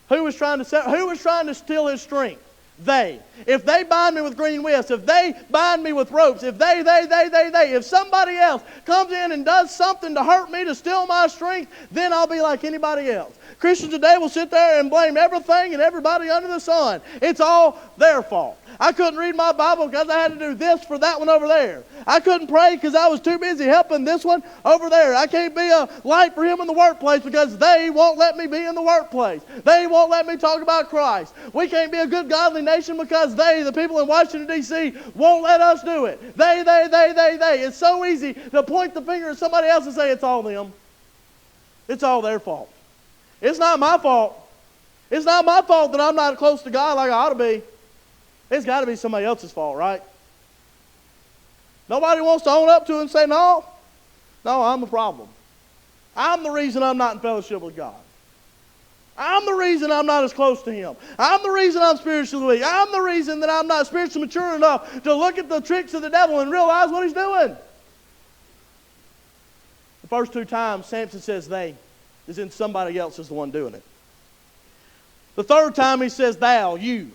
Who was trying to steal his strength? They. If they bind me with green withs, if they bind me with ropes, if if somebody else comes in and does something to hurt me, to steal my strength, then I'll be like anybody else. Christians today will sit there and blame everything and everybody under the sun. It's all their fault. I couldn't read my Bible because I had to do this for that one over there. I couldn't pray because I was too busy helping this one over there. I can't be a light for him in the workplace because they won't let me be in the workplace. They won't let me talk about Christ. We can't be a good godly nation because the people in Washington, D.C., won't let us do it. They. It's so easy to point the finger at somebody else and say it's all them. It's all their fault. It's not my fault. It's not my fault that I'm not close to God like I ought to be. It's got to be somebody else's fault, right? Nobody wants to own up to it and say, no, I'm the problem. I'm the reason I'm not in fellowship with God. I'm the reason I'm not as close to Him. I'm the reason I'm spiritually weak. I'm the reason that I'm not spiritually mature enough to look at the tricks of the devil and realize what he's doing. The first two times Samson says they, is in somebody else is the one doing it. The third time he says thou, you,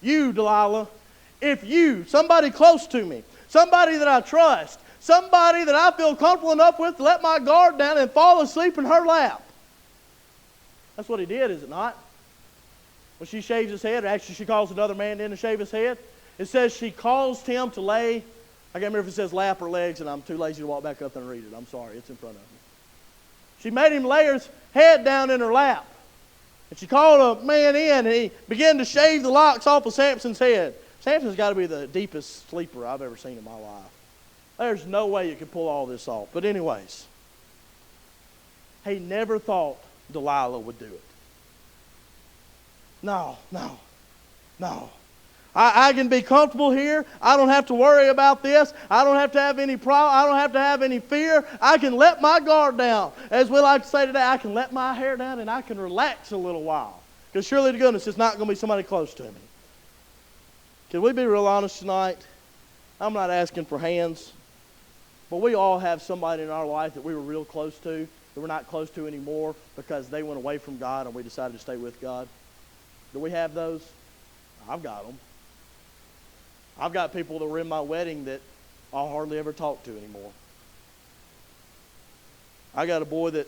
Delilah, if you, somebody close to me, somebody that I trust, somebody that I feel comfortable enough with to let my guard down and fall asleep in her lap. That's what he did, is it not? When she shaves his head, or actually she calls another man in to shave his head, it says she caused him to lay, I can't remember if it says lap or legs, and I'm too lazy to walk back up and read it. I'm sorry, it's in front of me. She made him lay his head down in her lap. And she called a man in, and he began to shave the locks off of Samson's head. Samson's got to be the deepest sleeper I've ever seen in my life. There's no way you can pull all this off. But anyways, he never thought Delilah would do it. No. I can be comfortable here. I don't have to worry about this. I don't have to have any problem. I don't have to have any fear. I can let my guard down. As we like to say today, I can let my hair down and I can relax a little while. Because surely to goodness, it's not going to be somebody close to me. Can we be real honest tonight? I'm not asking for hands. But we all have somebody in our life that we were real close to, that we're not close to anymore because they went away from God and we decided to stay with God. Do we have those? I've got them. I've got people that were in my wedding that I'll hardly ever talk to anymore. I got a boy that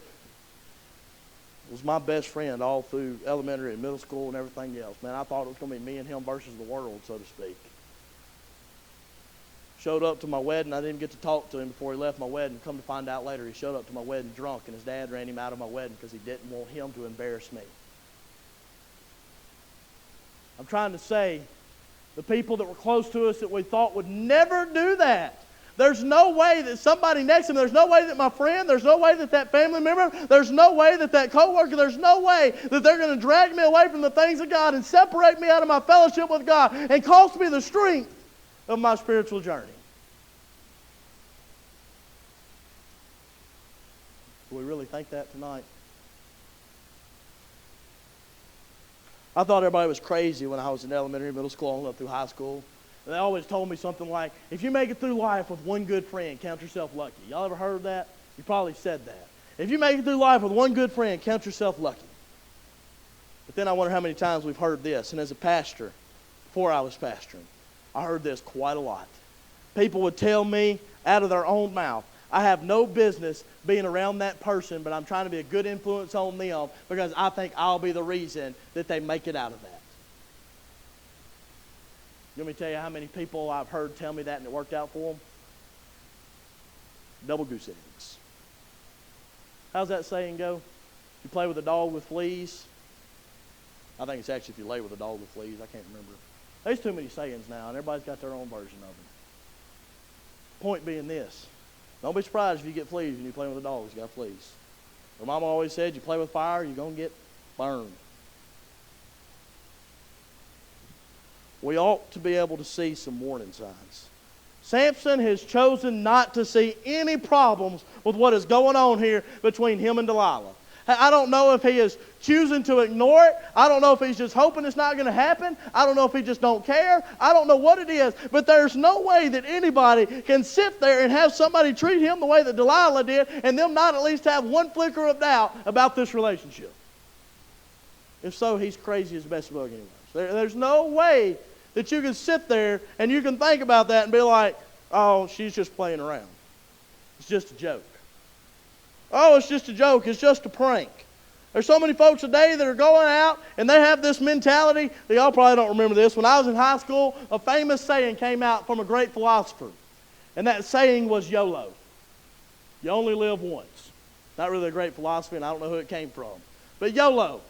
was my best friend all through elementary and middle school and everything else. Man, I thought it was going to be me and him versus the world, so to speak. Showed up to my wedding. I didn't get to talk to him before he left my wedding. Come to find out later, he showed up to my wedding drunk, and his dad ran him out of my wedding because he didn't want him to embarrass me. I'm trying to say, the people that were close to us that we thought would never do that. There's no way that somebody next to me, there's no way that my friend, there's no way that that family member, there's no way that that coworker, there's no way that they're going to drag me away from the things of God and separate me out of my fellowship with God and cost me the strength of my spiritual journey. Do we really think that tonight? I thought everybody was crazy when I was in elementary, middle school, and up through high school. They always told me something like, if you make it through life with one good friend, count yourself lucky. Y'all ever heard that? You probably said that. If you make it through life with one good friend, count yourself lucky. But then I wonder how many times we've heard this. And as a pastor, before I was pastoring, I heard this quite a lot. People would tell me out of their own mouth, I have no business being around that person, but I'm trying to be a good influence on them because I think I'll be the reason that they make it out of that. Let me tell you how many people I've heard tell me that and it worked out for them. Double goose eggs. How's that saying go? You play with a dog with fleas. I think it's actually if you lay with a dog with fleas. I can't remember. There's too many sayings now, and everybody's got their own version of them. Point being this. Don't be surprised if you get fleas when you play with a dog who's got fleas. My mama always said, you play with fire, you're going to get burned. We ought to be able to see some warning signs. Samson has chosen not to see any problems with what is going on here between him and Delilah. I don't know if he is choosing to ignore it. I don't know if he's just hoping it's not going to happen. I don't know if he just don't care. I don't know what it is. But there's no way that anybody can sit there and have somebody treat him the way that Delilah did and them not at least have one flicker of doubt about this relationship. If so, he's crazy as Beelzebub anyways. There's no way that you can sit there and you can think about that and be like, oh, she's just playing around. It's just a joke. Oh, it's just a joke. It's just a prank. There's so many folks today that are going out and they have this mentality. Y'all probably don't remember this. When I was in high school, a famous saying came out from a great philosopher. And that saying was YOLO. You only live once. Not really a great philosophy, and I don't know who it came from. But YOLO.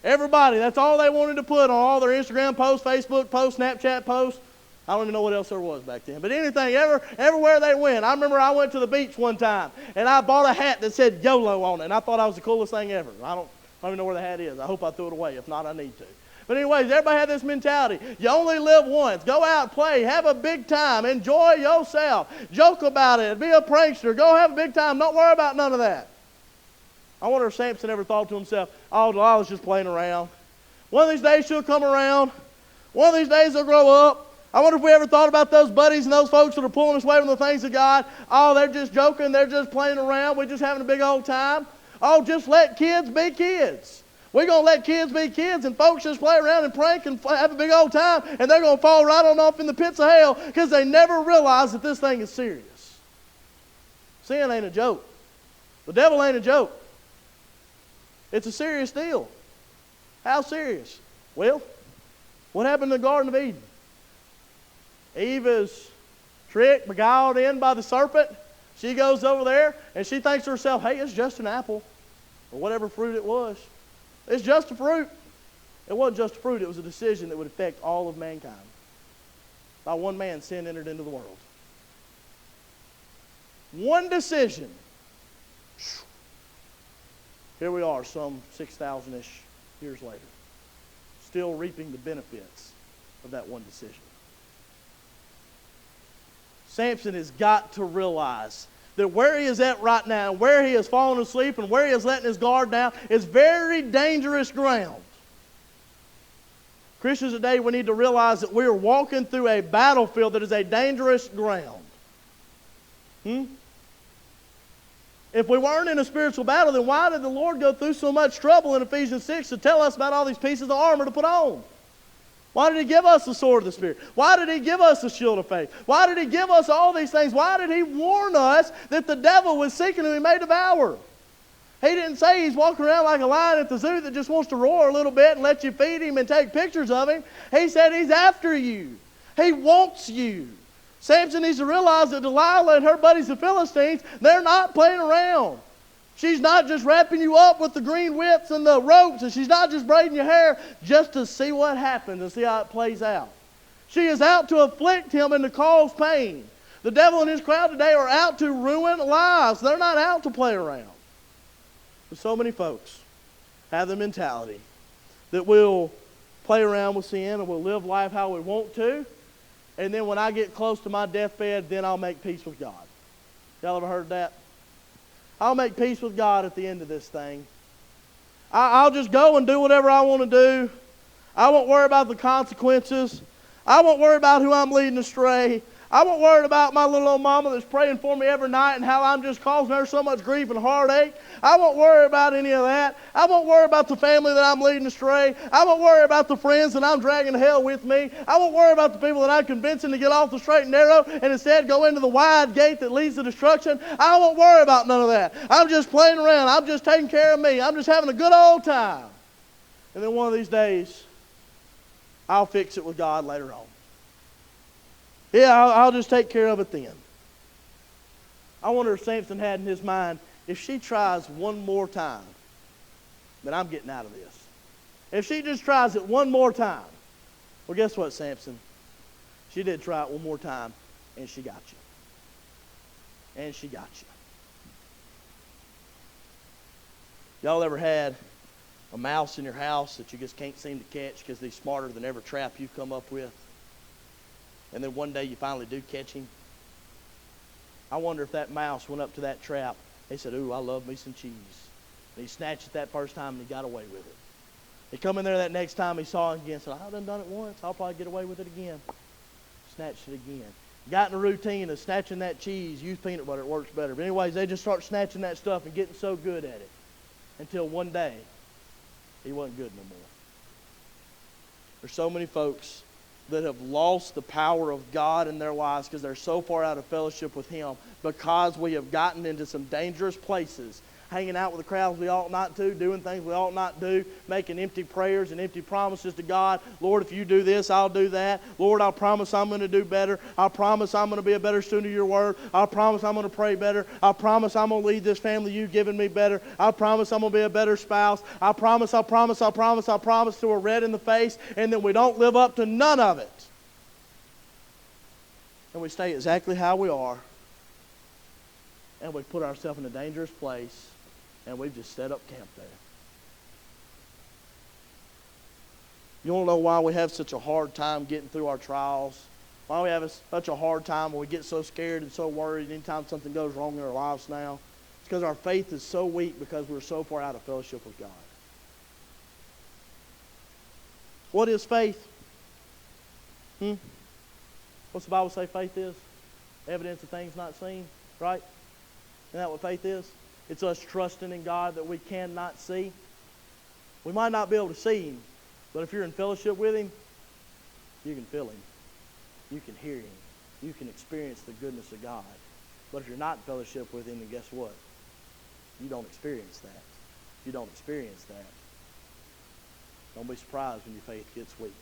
Everybody, that's all they wanted to put on all their Instagram posts, Facebook posts, Snapchat posts. I don't even know what else there was back then. But anything, everywhere they went. I remember I went to the beach one time, and I bought a hat that said YOLO on it, and I thought I was the coolest thing ever. I don't even know where the hat is. I hope I threw it away. If not, I need to. But anyways, everybody had this mentality. You only live once. Go out, play, have a big time, enjoy yourself, joke about it, be a prankster, go have a big time. Don't worry about none of that. I wonder if Samson ever thought to himself, oh, Delilah's just playing around. One of these days she'll come around. One of these days they'll grow up. I wonder if we ever thought about those buddies and those folks that are pulling us away from the things of God. Oh, they're just joking. They're just playing around. We're just having a big old time. Oh, just let kids be kids. We're going to let kids be kids, and folks just play around and prank and have a big old time, and they're going to fall right on off in the pits of hell because they never realize that this thing is serious. Sin ain't a joke. The devil ain't a joke. It's a serious deal. How serious? Well, what happened in the Garden of Eden? Eve is tricked, beguiled in by the serpent. She goes over there, and she thinks to herself, hey, it's just an apple, or whatever fruit it was. It's just a fruit. It wasn't just a fruit. It was a decision that would affect all of mankind. By one man, sin entered into the world. One decision. Here we are, some 6,000-ish years later, still reaping the benefits of that one decision. Samson has got to realize that where he is at right now, where he has fallen asleep and where he is letting his guard down is very dangerous ground. Christians today, we need to realize that we are walking through a battlefield that is a dangerous ground. If we weren't in a spiritual battle, then why did the Lord go through so much trouble in Ephesians 6 to tell us about all these pieces of armor to put on? Why did he give us the sword of the Spirit? Why did he give us the shield of faith? Why did he give us all these things? Why did he warn us that the devil was seeking whom he may devour? He didn't say he's walking around like a lion at the zoo that just wants to roar a little bit and let you feed him and take pictures of him. He said he's after you. He wants you. Samson needs to realize that Delilah and her buddies, the Philistines, they're not playing around. She's not just wrapping you up with the green whips and the ropes, and she's not just braiding your hair just to see what happens and see how it plays out. She is out to afflict him and to cause pain. The devil and his crowd today are out to ruin lives. They're not out to play around. But so many folks have the mentality that we'll play around with sin and we'll live life how we want to, and then when I get close to my deathbed, then I'll make peace with God. Y'all ever heard that? I'll make peace with God at the end of this thing. I'll just go and do whatever I want to do. I won't worry about the consequences. I won't worry about who I'm leading astray. I won't worry about my little old mama that's praying for me every night and how I'm just causing her so much grief and heartache. I won't worry about any of that. I won't worry about the family that I'm leading astray. I won't worry about the friends that I'm dragging to hell with me. I won't worry about the people that I'm convincing to get off the straight and narrow and instead go into the wide gate that leads to destruction. I won't worry about none of that. I'm just playing around. I'm just taking care of me. I'm just having a good old time. And then one of these days, I'll fix it with God later on. Yeah, I'll just take care of it then. I wonder if Samson had in his mind, if she tries one more time, then I'm getting out of this. If she just tries it one more time, well, guess what, Samson? She did try it one more time, and she got you. And she got you. Y'all ever had a mouse in your house that you just can't seem to catch because he's smarter than every trap you've come up with? And then one day you finally do catch him. I wonder if that mouse went up to that trap. He said, "Ooh, I love me some cheese." And he snatched it that first time and he got away with it. He come in there that next time, he saw it again and said, "I've done it once. I'll probably get away with it again." Snatched it again. Got in a routine of snatching that cheese. Use peanut butter, it works better. But anyways, they just start snatching that stuff and getting so good at it. Until one day, he wasn't good no more. There's so many folks that have lost the power of God in their lives because they're so far out of fellowship with Him, because we have gotten into some dangerous places, hanging out with the crowds we ought not to, doing things we ought not do, making empty prayers and empty promises to God. Lord, if you do this, I'll do that. Lord, I promise I'm going to do better. I promise I'm going to be a better student of your word. I promise I'm going to pray better. I promise I'm going to lead this family you've given me better. I promise I'm going to be a better spouse. I promise till we're red in the face, and then we don't live up to none of it. And we stay exactly how we are, and we put ourselves in a dangerous place, and we've just set up camp there. You want to know why we have such a hard time getting through our trials? Why we have such a hard time when we get so scared and so worried anytime something goes wrong in our lives now? It's because our faith is so weak because we're so far out of fellowship with God. What is faith? What's the Bible say faith is? Evidence of things not seen, right? Isn't that what faith is? It's us trusting in God that we cannot see. We might not be able to see Him, but if you're in fellowship with Him, you can feel Him. You can hear Him. You can experience the goodness of God. But if you're not in fellowship with Him, then guess what? You don't experience that. You don't experience that. Don't be surprised when your faith gets weak.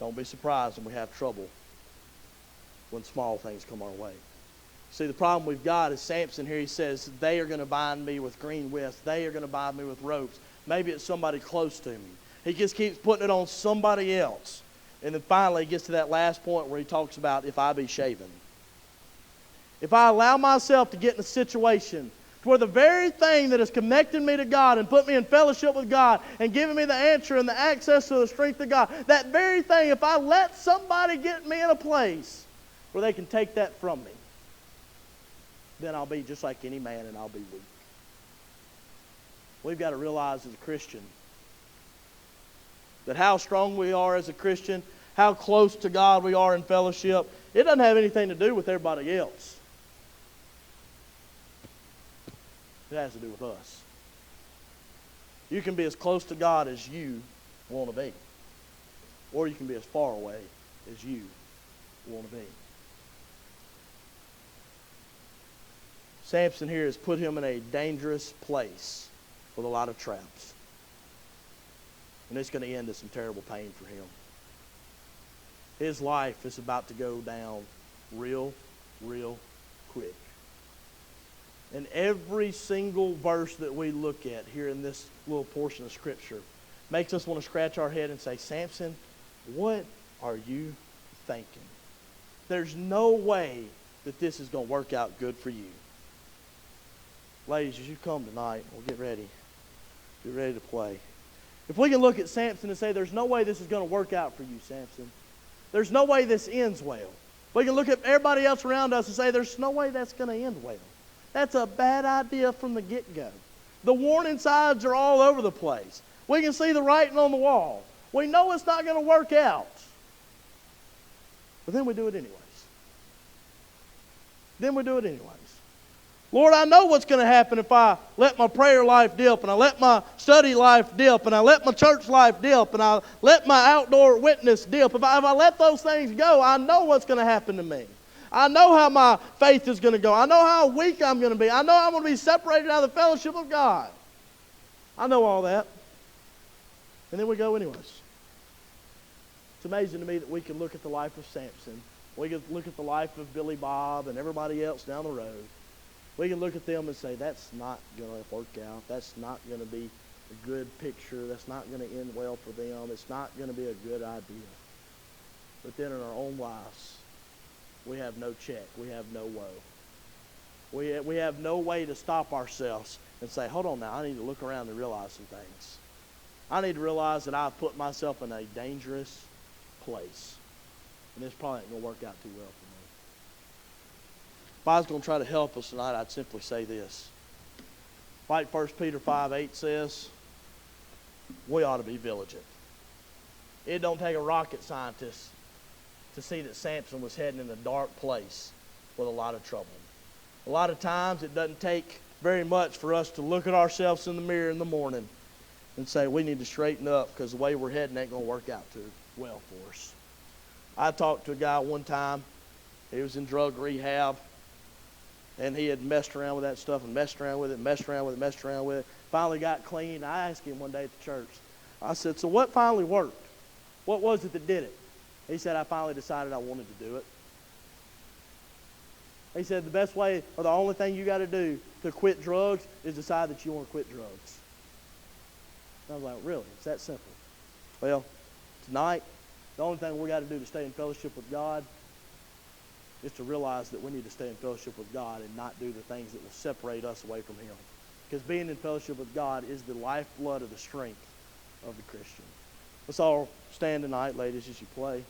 Don't be surprised when we have trouble when small things come our way. See, the problem we've got is Samson here, he says, they are going to bind me with green whips. They are going to bind me with ropes. Maybe it's somebody close to me. He just keeps putting it on somebody else. And then finally he gets to that last point where he talks about if I be shaven. If I allow myself to get in a situation where the very thing that has connected me to God and put me in fellowship with God and given me the answer and the access to the strength of God, that very thing, if I let somebody get me in a place where they can take that from me, then I'll be just like any man and I'll be weak. We've got to realize as a Christian that how strong we are as a Christian, how close to God we are in fellowship, it doesn't have anything to do with everybody else. It has to do with us. You can be as close to God as you want to be. Or you can be as far away as you want to be. Samson here has put him in a dangerous place with a lot of traps. And it's going to end in some terrible pain for him. His life is about to go down real quick. And every single verse that we look at here in this little portion of Scripture makes us want to scratch our head and say, Samson, what are you thinking? There's no way that this is going to work out good for you. Ladies, as you come tonight, we'll get ready. Get ready to play. If we can look at Samson and say, there's no way this is going to work out for you, Samson. There's no way this ends well. We can look at everybody else around us and say, there's no way that's going to end well. That's a bad idea from the get-go. The warning signs are all over the place. We can see the writing on the wall. We know it's not going to work out. But then we do it anyways. Lord, I know what's going to happen if I let my prayer life dip, and I let my study life dip, and I let my church life dip, and I let my outdoor witness dip. If I let those things go, I know what's going to happen to me. I know how my faith is going to go. I know how weak I'm going to be. I know I'm going to be separated out of the fellowship of God. I know all that. And then we go anyways. It's amazing to me that we can look at the life of Samson. We can look at the life of Billy Bob and everybody else down the road. We can look at them and say, that's not going to work out. That's not going to be a good picture. That's not going to end well for them. It's not going to be a good idea. But then in our own lives, we have no check. We have no woe. We have no way to stop ourselves and say, hold on now, I need to look around and realize some things. I need to realize that I've put myself in a dangerous place. And this probably ain't going to work out too well for me. If I was going to try to help us tonight, I'd simply say this. Like 1 Peter 5:8 says, we ought to be vigilant. It don't take a rocket scientist to see that Samson was heading in a dark place with a lot of trouble. A lot of times it doesn't take very much for us to look at ourselves in the mirror in the morning and say we need to straighten up because the way we're heading ain't going to work out too well for us. I talked to a guy one time. He was in drug rehab, and he had messed around with that stuff and messed around with it. Finally got clean. I asked him one day at the church. I said, so what finally worked? What was it that did it? He said, I finally decided I wanted to do it. He said, the best way or the only thing you got to do to quit drugs is decide that you want to quit drugs. And I was like, really? It's that simple? Well, tonight, the only thing we got to do to stay in fellowship with God is to realize that we need to stay in fellowship with God and not do the things that will separate us away from Him. Because being in fellowship with God is the lifeblood of the strength of the Christian. Let's all stand tonight, ladies, as you play.